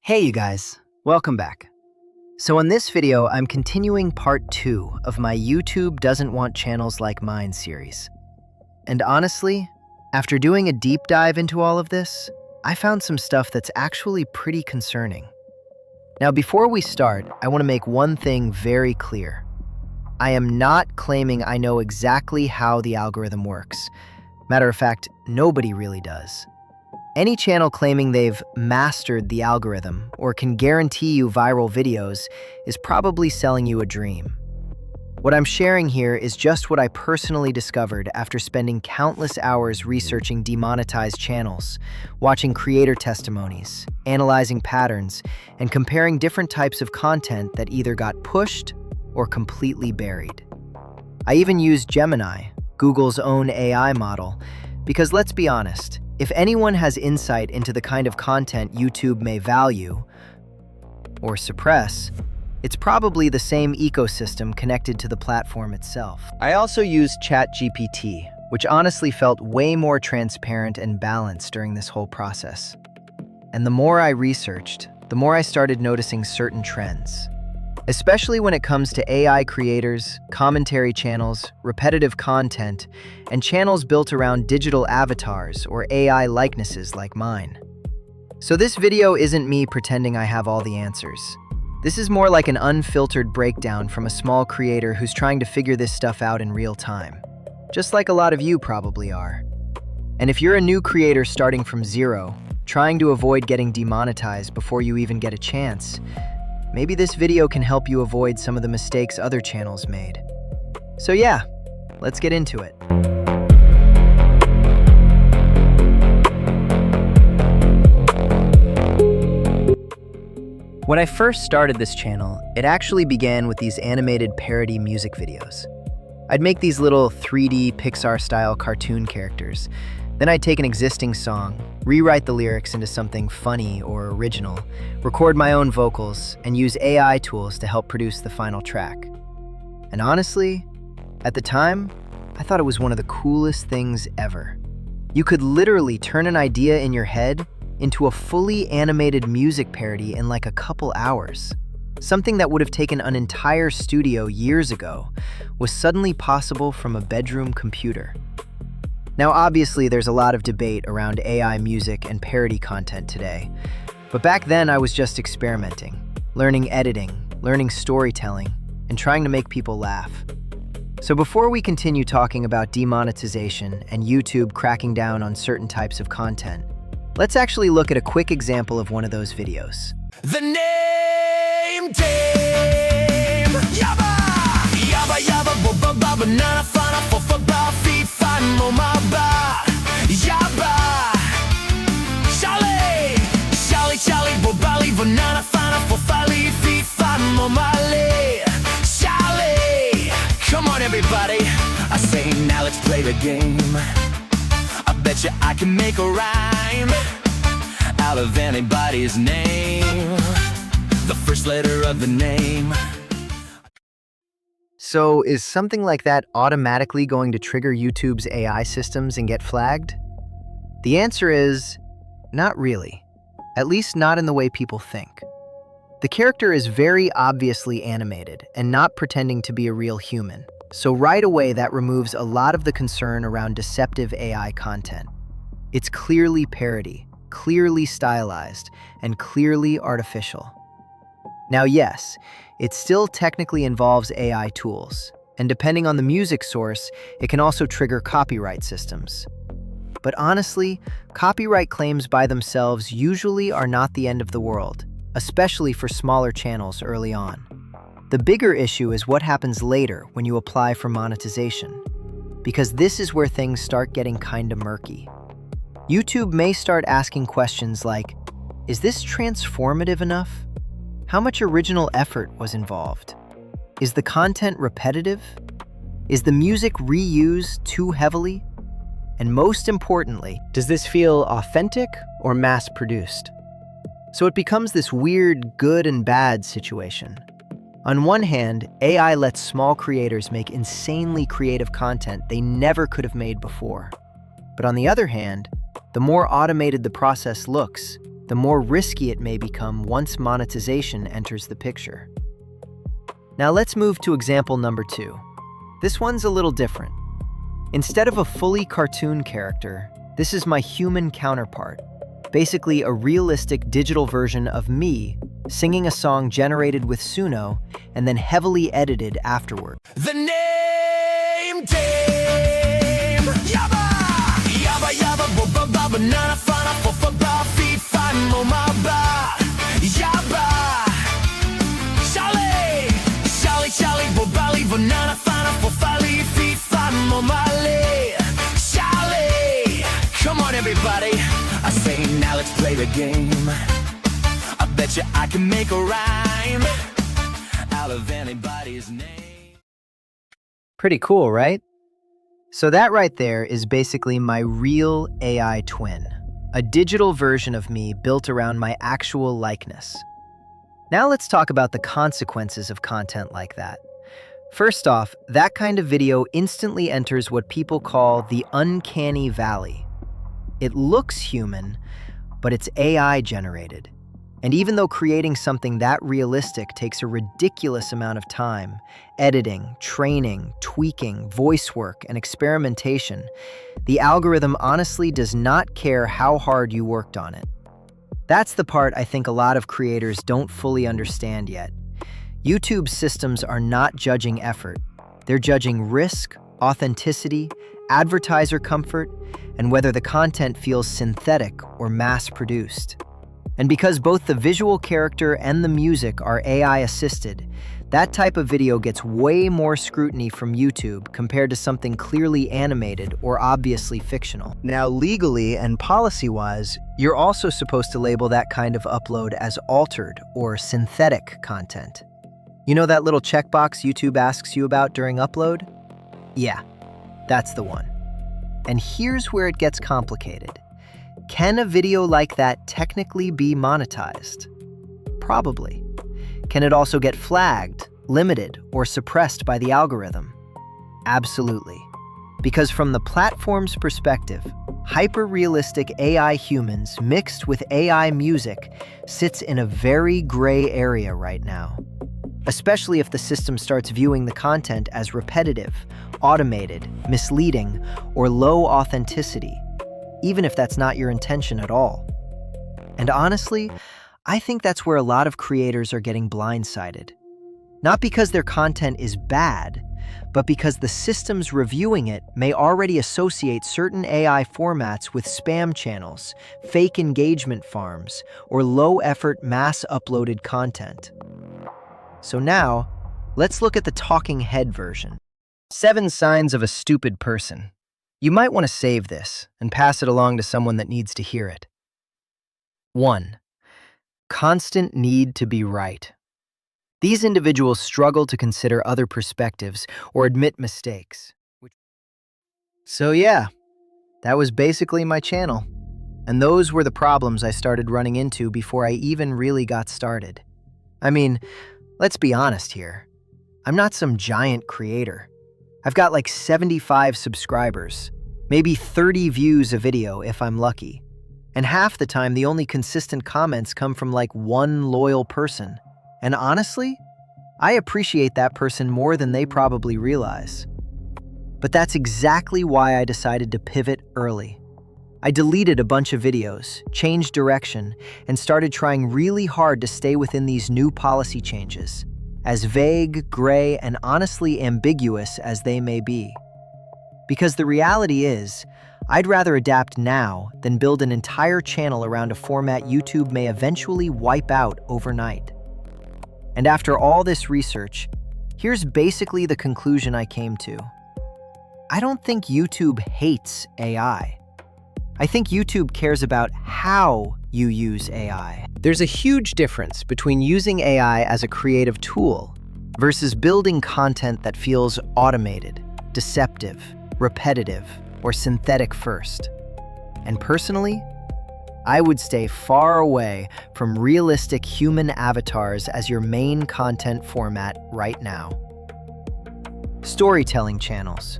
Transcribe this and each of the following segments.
Hey you guys, welcome back. So in this video, I'm continuing part 2 of my YouTube Doesn't Want Channels Like Mine series. And honestly, after doing a deep dive into all of this, I found some stuff that's actually pretty concerning. Now before we start, I want to make one thing very clear. I am not claiming I know exactly how the algorithm works. Matter of fact, nobody really does. Any channel claiming they've mastered the algorithm or can guarantee you viral videos is probably selling you a dream. What I'm sharing here is just what I personally discovered after spending countless hours researching demonetized channels, watching creator testimonies, analyzing patterns, and comparing different types of content that either got pushed or completely buried. I even used Gemini, Google's own AI model, because let's be honest, if anyone has insight into the kind of content YouTube may value or suppress, it's probably the same ecosystem connected to the platform itself. I also used ChatGPT, which honestly felt way more transparent and balanced during this whole process. And the more I researched, the more I started noticing certain trends. Especially when it comes to AI creators, commentary channels, repetitive content, and channels built around digital avatars or AI likenesses like mine. So this video isn't me pretending I have all the answers. This is more like an unfiltered breakdown from a small creator who's trying to figure this stuff out in real time. Just like a lot of you probably are. And if you're a new creator starting from zero, trying to avoid getting demonetized before you even get a chance, maybe this video can help you avoid some of the mistakes other channels made. So yeah, let's get into it. When I first started this channel, it actually began with these animated parody music videos. I'd make these little 3D Pixar-style cartoon characters. Then I'd take an existing song, rewrite the lyrics into something funny or original, record my own vocals, and use AI tools to help produce the final track. And honestly, at the time, I thought it was one of the coolest things ever. You could literally turn an idea in your head into a fully animated music parody in like a couple hours. Something that would have taken an entire studio years ago was suddenly possible from a bedroom computer. Now obviously there's a lot of debate around AI music and parody content today, but back then I was just experimenting, learning editing, learning storytelling, and trying to make people laugh. So before we continue talking about demonetization and YouTube cracking down on certain types of content, let's actually look at a quick example of one of those videos. The name Dame Yabba Yabba Yabba Bubba Baba Nana Fana Fofa Ba Fi Fan Momaba Yabba Shale Shale Shale Bobali Banana Fana Fofali Fi Fan Momale Shale. Come on everybody, I say now let's play the game. I bet you I can make a rhyme out of anybody's name, the first letter of the name. So is something like that automatically going to trigger YouTube's AI systems and get flagged? The answer is not really, at least not in the way people think. The character is very obviously animated and not pretending to be a real human. So right away that removes a lot of the concern around deceptive AI content. It's clearly parody, clearly stylized, and clearly artificial. Now yes, it still technically involves AI tools, and depending on the music source, it can also trigger copyright systems. But honestly, copyright claims by themselves usually are not the end of the world, especially for smaller channels early on. The bigger issue is what happens later when you apply for monetization, because this is where things start getting kinda murky. YouTube may start asking questions like, is this transformative enough? How much original effort was involved? Is the content repetitive? Is the music reused too heavily? And most importantly, does this feel authentic or mass-produced? So it becomes this weird good and bad situation. On one hand, AI lets small creators make insanely creative content they never could have made before. But on the other hand, the more automated the process looks, the the more risky it may become once monetization enters the picture. Now let's move to example number 2. This one's a little different. Instead of a fully cartoon character, this is my human counterpart, basically a realistic digital version of me singing a song generated with Suno and then heavily edited afterward. The name Dame Yabba Yabba Yabba Bubba Baba Nana Fana Fofa Ba Fi Fa Moma Ba Yabba Shali Shali Shali Bobali Banana Fana Fofali Fi Fa Momali Shali. Come on everybody, I say now let's play the game. I bet you I can make a rhyme out of anybody's name. Pretty cool, right? So that right there is basically my real AI twin, a digital version of me built around my actual likeness. Now let's talk about the consequences of content like that. First off, that kind of video instantly enters what people call the uncanny valley. It looks human, but it's AI generated. And even though creating something that realistic takes a ridiculous amount of time, editing, training, tweaking, voice work, and experimentation, the algorithm honestly does not care how hard you worked on it. That's the part I think a lot of creators don't fully understand yet. YouTube's systems are not judging effort. They're judging risk, authenticity, advertiser comfort, and whether the content feels synthetic or mass-produced. And because both the visual character and the music are AI-assisted, that type of video gets way more scrutiny from YouTube compared to something clearly animated or obviously fictional. Now, legally and policy-wise, you're also supposed to label that kind of upload as altered or synthetic content. You know that little checkbox YouTube asks you about during upload? Yeah, that's the one. And here's where it gets complicated. Can a video like that technically be monetized? Probably. Can it also get flagged, limited, or suppressed by the algorithm? Absolutely. Because from the platform's perspective, hyper-realistic AI humans mixed with AI music sits in a very gray area right now. Especially if the system starts viewing the content as repetitive, automated, misleading, or low authenticity, even if that's not your intention at all. And honestly, I think that's where a lot of creators are getting blindsided. Not because their content is bad, but because the systems reviewing it may already associate certain AI formats with spam channels, fake engagement farms, or low-effort mass-uploaded content. So now, let's look at the talking head version. 7 signs of a stupid person. You might want to save this and pass it along to someone that needs to hear it. 1. Constant need to be right. These individuals struggle to consider other perspectives or admit mistakes. So yeah, that was basically my channel. And those were the problems I started running into before I even really got started. I mean, let's be honest here. I'm not some giant creator. I've got like 75 subscribers, maybe 30 views a video if I'm lucky. And half the time, the only consistent comments come from like one loyal person. And honestly, I appreciate that person more than they probably realize. But that's exactly why I decided to pivot early. I deleted a bunch of videos, changed direction, and started trying really hard to stay within these new policy changes, as vague, gray, and honestly ambiguous as they may be. Because the reality is, I'd rather adapt now than build an entire channel around a format YouTube may eventually wipe out overnight. And after all this research, here's basically the conclusion I came to. I don't think YouTube hates AI. I think YouTube cares about how you use AI. There's a huge difference between using AI as a creative tool versus building content that feels automated, deceptive, repetitive, or synthetic first. And personally, I would stay far away from realistic human avatars as your main content format right now. Storytelling channels,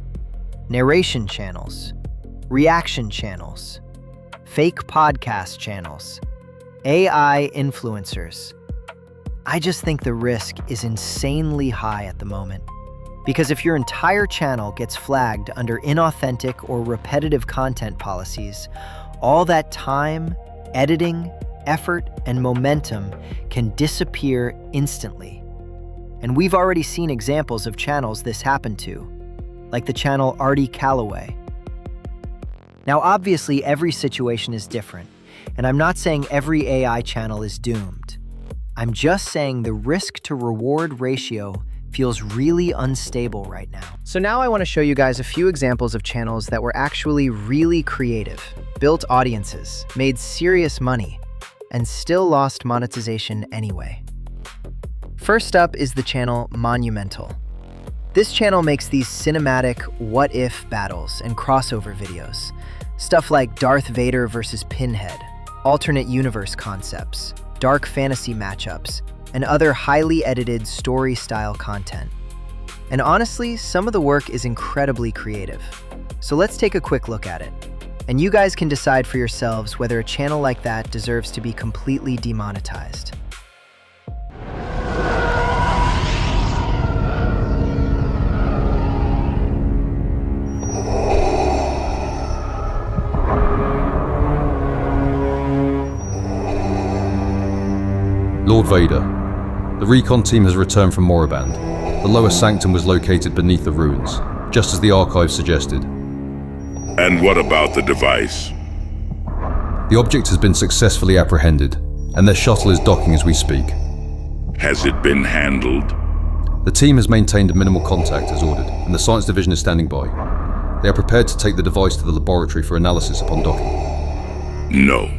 narration channels, reaction channels, fake podcast channels. AI influencers. I just think the risk is insanely high at the moment. Because if your entire channel gets flagged under inauthentic or repetitive content policies, all that time, editing, effort, and momentum can disappear instantly. And we've already seen examples of channels this happened to, like the channel Artie Calloway. Now, obviously, every situation is different, and I'm not saying every AI channel is doomed. I'm just saying the risk-to-reward ratio feels really unstable right now. So now I want to show you guys a few examples of channels that were actually really creative, built audiences, made serious money, and still lost monetization anyway. First up is the channel Monumental. This channel makes these cinematic what-if battles and crossover videos. Stuff like Darth Vader versus Pinhead, alternate universe concepts, dark fantasy matchups, and other highly edited story-style content. And honestly, some of the work is incredibly creative. So let's take a quick look at it. And you guys can decide for yourselves whether a channel like that deserves to be completely demonetized. Lord Vader. The recon team has returned from Moraband. The lower sanctum was located beneath the ruins, just as the archives suggested. And what about the device? The object has been successfully apprehended, and their shuttle is docking as we speak. Has it been handled? The team has maintained minimal contact as ordered, and the science division is standing by. They are prepared to take the device to the laboratory for analysis upon docking. No.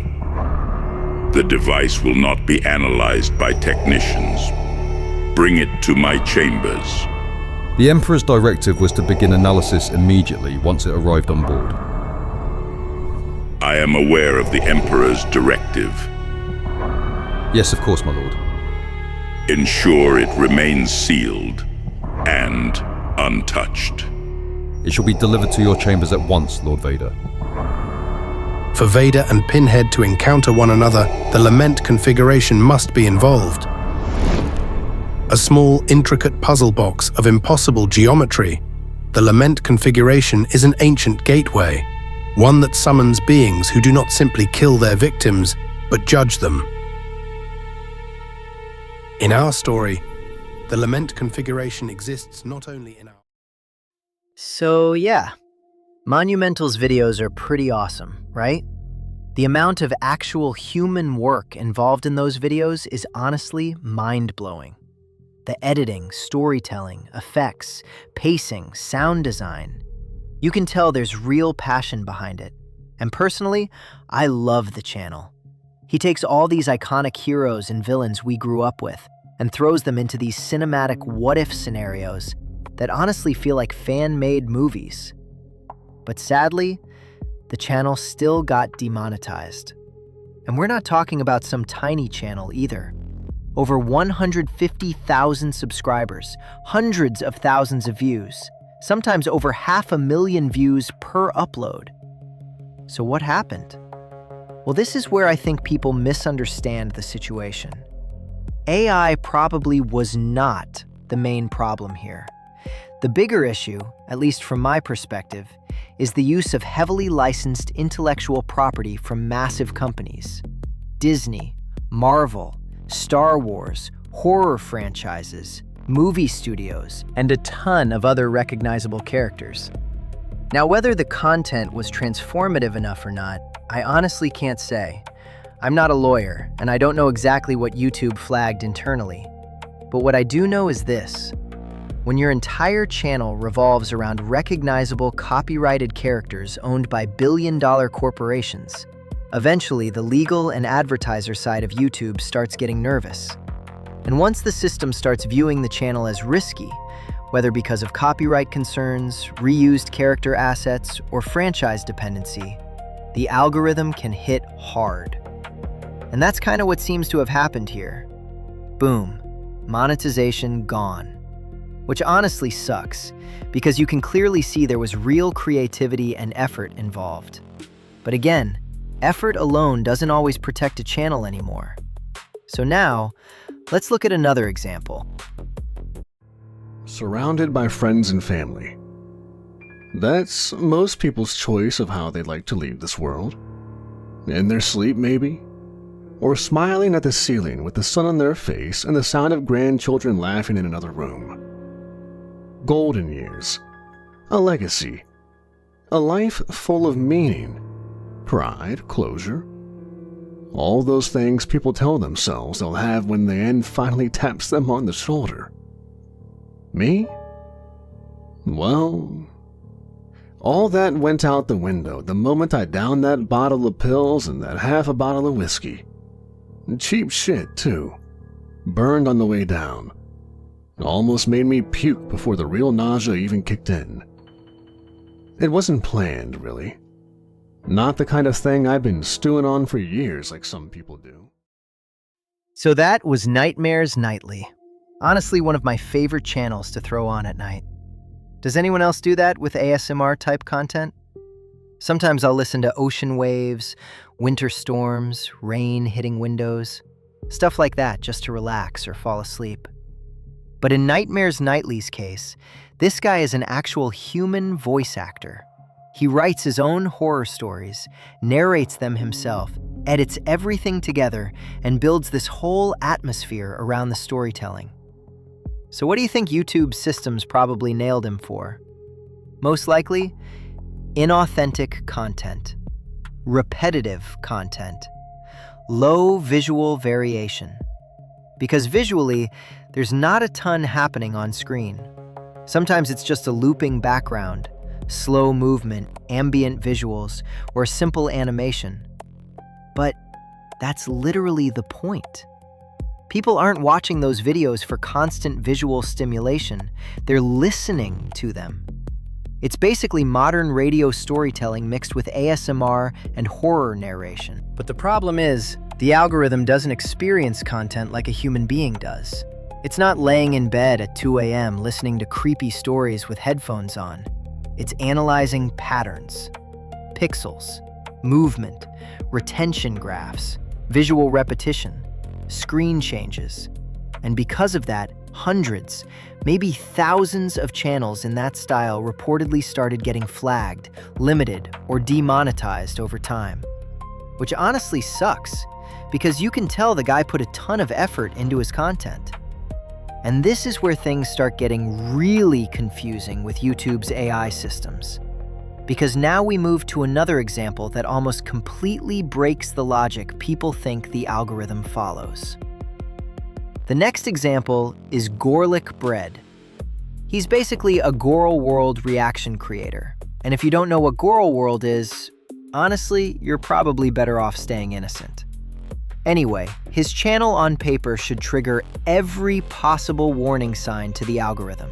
The device will not be analyzed by technicians. Bring it to my chambers. The Emperor's directive was to begin analysis immediately once it arrived on board. I am aware of the Emperor's directive. Yes, of course, my lord. Ensure it remains sealed and untouched. It shall be delivered to your chambers at once, Lord Vader. For Vader and Pinhead to encounter one another, the lament configuration must be involved. A small, intricate puzzle box of impossible geometry, the lament configuration is an ancient gateway, one that summons beings who do not simply kill their victims, but judge them. In our story, the lament configuration exists not only in our... So yeah, Monumental's videos are pretty awesome, right? The amount of actual human work involved in those videos is honestly mind-blowing. The editing, storytelling, effects, pacing, sound design. You can tell there's real passion behind it. And personally, I love the channel. He takes all these iconic heroes and villains we grew up with and throws them into these cinematic what-if scenarios that honestly feel like fan-made movies. But sadly, the channel still got demonetized. And we're not talking about some tiny channel either. Over 150,000 subscribers, hundreds of thousands of views, sometimes over 500,000 views per upload. So what happened? Well, this is where I think people misunderstand the situation. AI probably was not the main problem here. The bigger issue, at least from my perspective, is the use of heavily licensed intellectual property from massive companies. Disney, Marvel, Star Wars, horror franchises, movie studios, and a ton of other recognizable characters. Now, whether the content was transformative enough or not, I honestly can't say. I'm not a lawyer, and I don't know exactly what YouTube flagged internally. But what I do know is this. When your entire channel revolves around recognizable copyrighted characters owned by billion-dollar corporations, eventually the legal and advertiser side of YouTube starts getting nervous. And once the system starts viewing the channel as risky, whether because of copyright concerns, reused character assets, or franchise dependency, the algorithm can hit hard. And that's kind of what seems to have happened here. Boom, monetization gone. Which honestly sucks, because you can clearly see there was real creativity and effort involved. But again, effort alone doesn't always protect a channel anymore. So now, let's look at another example. Surrounded by friends and family. That's most people's choice of how they'd like to leave this world. In their sleep, maybe? Or smiling at the ceiling with the sun on their face and the sound of grandchildren laughing in another room. Golden years. A legacy. A life full of meaning, pride, closure. All those things people tell themselves they'll have when the end finally taps them on the shoulder. Me? Well, all that went out the window the moment I downed that bottle of pills and that half a bottle of whiskey. Cheap shit, too. Burned on the way down. Almost made me puke before the real nausea even kicked in. It wasn't planned, really. Not the kind of thing I've been stewing on for years like some people do. So that was Nightmares Nightly. Honestly, one of my favorite channels to throw on at night. Does anyone else do that with ASMR type content? Sometimes I'll listen to ocean waves, winter storms, rain hitting windows, stuff like that just to relax or fall asleep. But in Nightmares Nightly's case, this guy is an actual human voice actor. He writes his own horror stories, narrates them himself, edits everything together, and builds this whole atmosphere around the storytelling. So what do you think YouTube's systems probably nailed him for? Most likely, inauthentic content, repetitive content, low visual variation. Because visually, there's not a ton happening on screen. Sometimes it's just a looping background, slow movement, ambient visuals, or simple animation. But that's literally the point. People aren't watching those videos for constant visual stimulation. They're listening to them. It's basically modern radio storytelling mixed with ASMR and horror narration. But the problem is, the algorithm doesn't experience content like a human being does. It's not laying in bed at 2 a.m. listening to creepy stories with headphones on. It's analyzing patterns, pixels, movement, retention graphs, visual repetition, screen changes. And because of that, hundreds, maybe thousands of channels in that style reportedly started getting flagged, limited, or demonetized over time. Which honestly sucks, because you can tell the guy put a ton of effort into his content. And this is where things start getting really confusing with YouTube's AI systems. Because now we move to another example that almost completely breaks the logic people think the algorithm follows. The next example is Gorlick Bread. He's basically a Goral World reaction creator. And if you don't know what Goral World is, honestly, you're probably better off staying innocent. Anyway, his channel on paper should trigger every possible warning sign to the algorithm.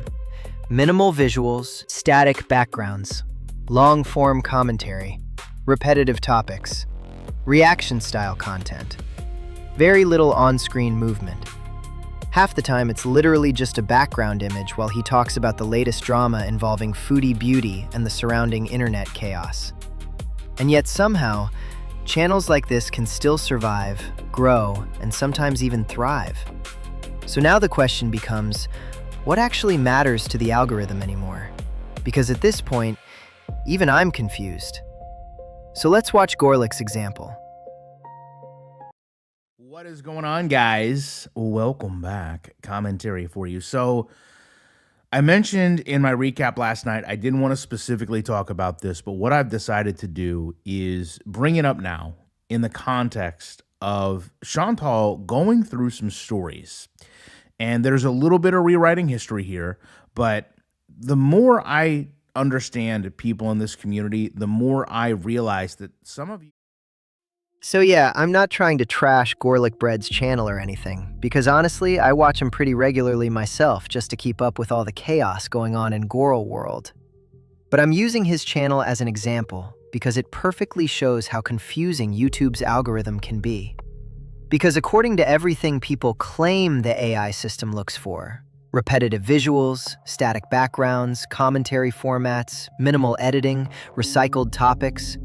Minimal visuals, static backgrounds, long-form commentary, repetitive topics, reaction-style content, very little on-screen movement. Half the time, it's literally just a background image while he talks about the latest drama involving foodie beauty and the surrounding internet chaos. And yet somehow, channels like this can still survive, grow, and sometimes even thrive. So now the question becomes, what actually matters to the algorithm anymore? Because at this point, even I'm confused. So let's watch Gorlick's example. What is going on, guys? Welcome back. Commentary for you. So I mentioned in my recap last night, I didn't want to specifically talk about this, but what I've decided to do is bring it up now in the context of Chantal going through some stories. And there's a little bit of rewriting history here, but the more I understand people in this community, the more I realize that some of you... So yeah, I'm not trying to trash Gorlick Bread's channel or anything, because honestly, I watch him pretty regularly myself just to keep up with all the chaos going on in Goral World. But I'm using his channel as an example because it perfectly shows how confusing YouTube's algorithm can be. Because according to everything people claim the AI system looks for, repetitive visuals, static backgrounds, commentary formats, minimal editing, recycled topics,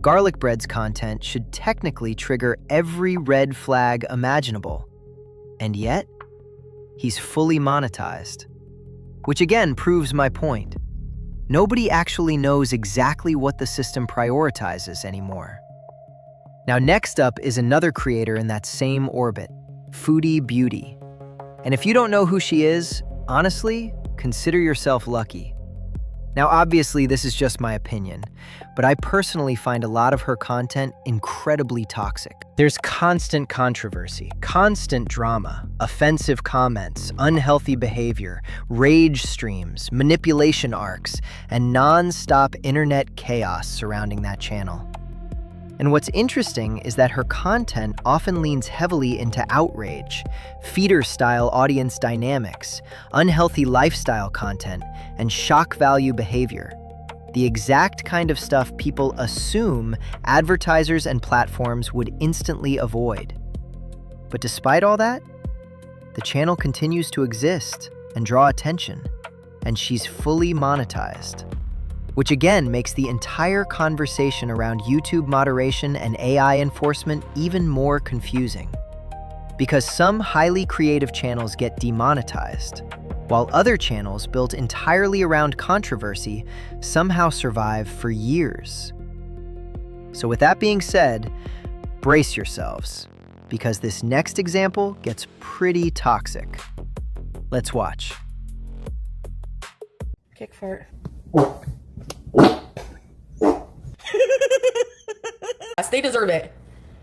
Garlic Bread's content should technically trigger every red flag imaginable. And yet, he's fully monetized. Which again proves my point. Nobody actually knows exactly what the system prioritizes anymore. Now, next up is another creator in that same orbit, Foodie Beauty. And if you don't know who she is, honestly, consider yourself lucky. Now, obviously, this is just my opinion, but I personally find a lot of her content incredibly toxic. There's constant controversy, constant drama, offensive comments, unhealthy behavior, rage streams, manipulation arcs, and non-stop internet chaos surrounding that channel. And what's interesting is that her content often leans heavily into outrage, feeder-style audience dynamics, unhealthy lifestyle content, and shock value behavior. The exact kind of stuff people assume advertisers and platforms would instantly avoid. But despite all that, the channel continues to exist and draw attention, and she's fully monetized. Which again makes the entire conversation around YouTube moderation and AI enforcement even more confusing. Because some highly creative channels get demonetized, while other channels built entirely around controversy somehow survive for years. So with that being said, brace yourselves, because this next example gets pretty toxic. Let's watch. Kick fart. They deserve it.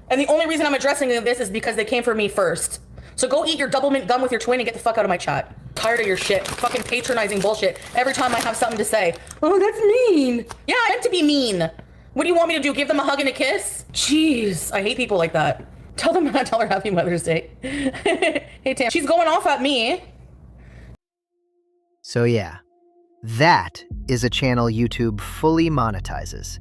And the only reason I'm addressing this is because they came for me first. So go eat your double mint gum with your twin and get the fuck out of my chat. Tired of your shit. Fucking patronizing bullshit. Every time I have something to say. Oh, that's mean. Yeah, I meant to be mean. What do you want me to do? Give them a hug and a kiss? Jeez, I hate people like that. Tell her Happy Mother's Day. Hey, Tam. She's going off at me. So yeah, that is a channel YouTube fully monetizes.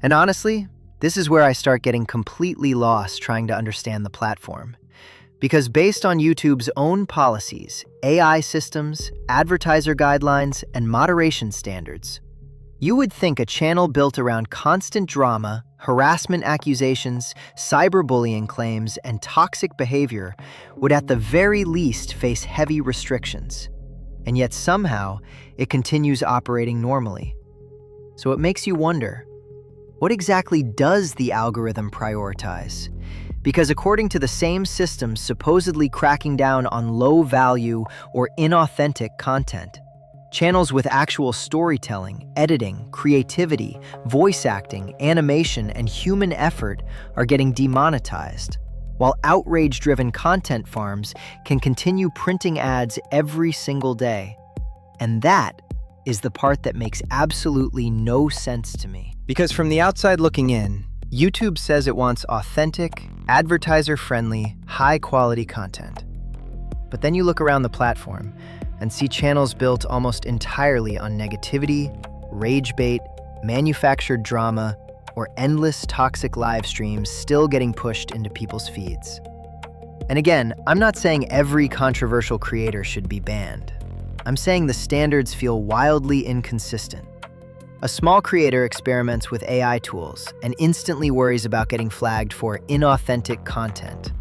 And honestly, this is where I start getting completely lost trying to understand the platform. Because based on YouTube's own policies, AI systems, advertiser guidelines, and moderation standards, you would think a channel built around constant drama, harassment accusations, cyberbullying claims, and toxic behavior would at the very least face heavy restrictions. And yet somehow, it continues operating normally. So it makes you wonder, what exactly does the algorithm prioritize? Because according to the same system supposedly cracking down on low-value or inauthentic content, channels with actual storytelling, editing, creativity, voice acting, animation, and human effort are getting demonetized, while outrage-driven content farms can continue printing ads every single day. And that is the part that makes absolutely no sense to me. Because from the outside looking in, YouTube says it wants authentic, advertiser-friendly, high-quality content. But then you look around the platform and see channels built almost entirely on negativity, rage bait, manufactured drama, or endless toxic live streams still getting pushed into people's feeds. And again, I'm not saying every controversial creator should be banned. I'm saying the standards feel wildly inconsistent. A small creator experiments with AI tools and instantly worries about getting flagged for inauthentic content.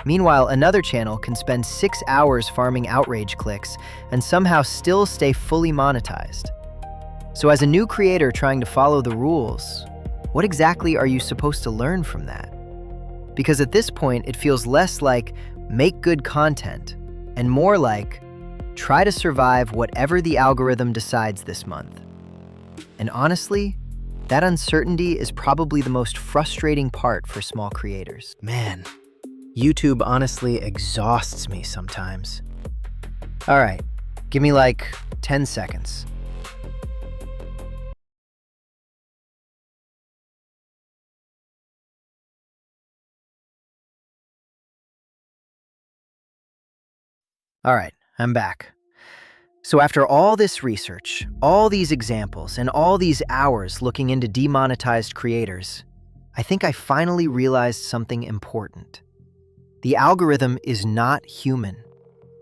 Meanwhile, another channel can spend 6 hours farming outrage clicks and somehow still stay fully monetized. So as a new creator trying to follow the rules, what exactly are you supposed to learn from that? Because at this point, it feels less like make good content and more like try to survive whatever the algorithm decides this month. And honestly, that uncertainty is probably the most frustrating part for small creators. Man, YouTube honestly exhausts me sometimes. All right, give me like 10 seconds. All right, I'm back. So after all this research, all these examples, and all these hours looking into demonetized creators, I think I finally realized something important. The algorithm is not human.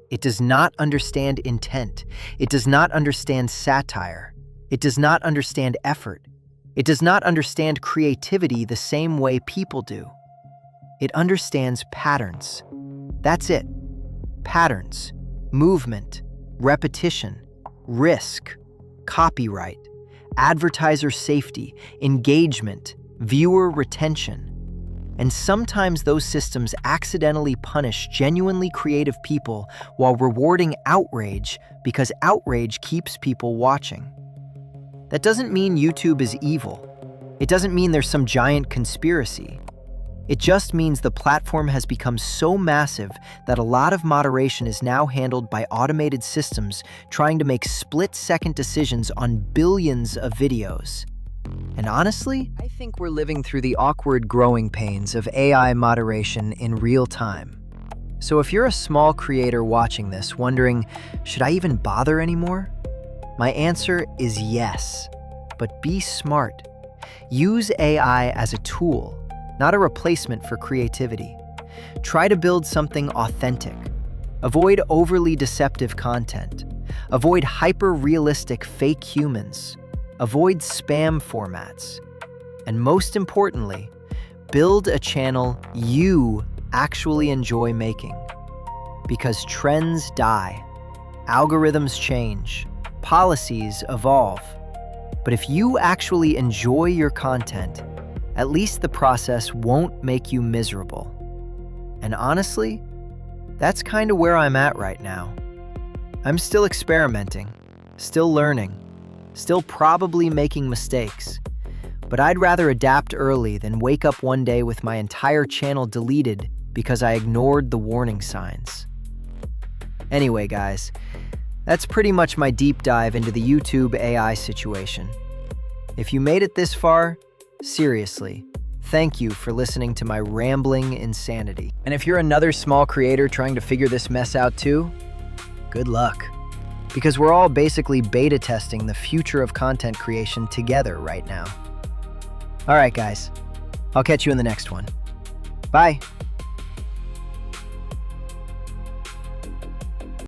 It does not understand intent. It does not understand satire. It does not understand effort. It does not understand creativity the same way people do. It understands patterns. That's it. Patterns, movement, repetition, risk, copyright, advertiser safety, engagement, viewer retention. And sometimes those systems accidentally punish genuinely creative people while rewarding outrage because outrage keeps people watching. That doesn't mean YouTube is evil. It doesn't mean there's some giant conspiracy. It just means the platform has become so massive that a lot of moderation is now handled by automated systems trying to make split-second decisions on billions of videos. And honestly, I think we're living through the awkward growing pains of AI moderation in real time. So if you're a small creator watching this wondering, should I even bother anymore? My answer is yes, but be smart. Use AI as a tool, not a replacement for creativity. Try to build something authentic. Avoid overly deceptive content. Avoid hyper-realistic fake humans. Avoid spam formats. And most importantly, build a channel you actually enjoy making. Because trends die, algorithms change, policies evolve. But if you actually enjoy your content, at least the process won't make you miserable. And honestly, that's kind of where I'm at right now. I'm still experimenting, still learning, still probably making mistakes. But I'd rather adapt early than wake up one day with my entire channel deleted because I ignored the warning signs. Anyway, guys, that's pretty much my deep dive into the YouTube AI situation. If you made it this far, seriously, thank you for listening to my rambling insanity. And if you're another small creator trying to figure this mess out too, good luck. Because we're all basically beta testing the future of content creation together right now. All right, guys, I'll catch you in the next one. Bye.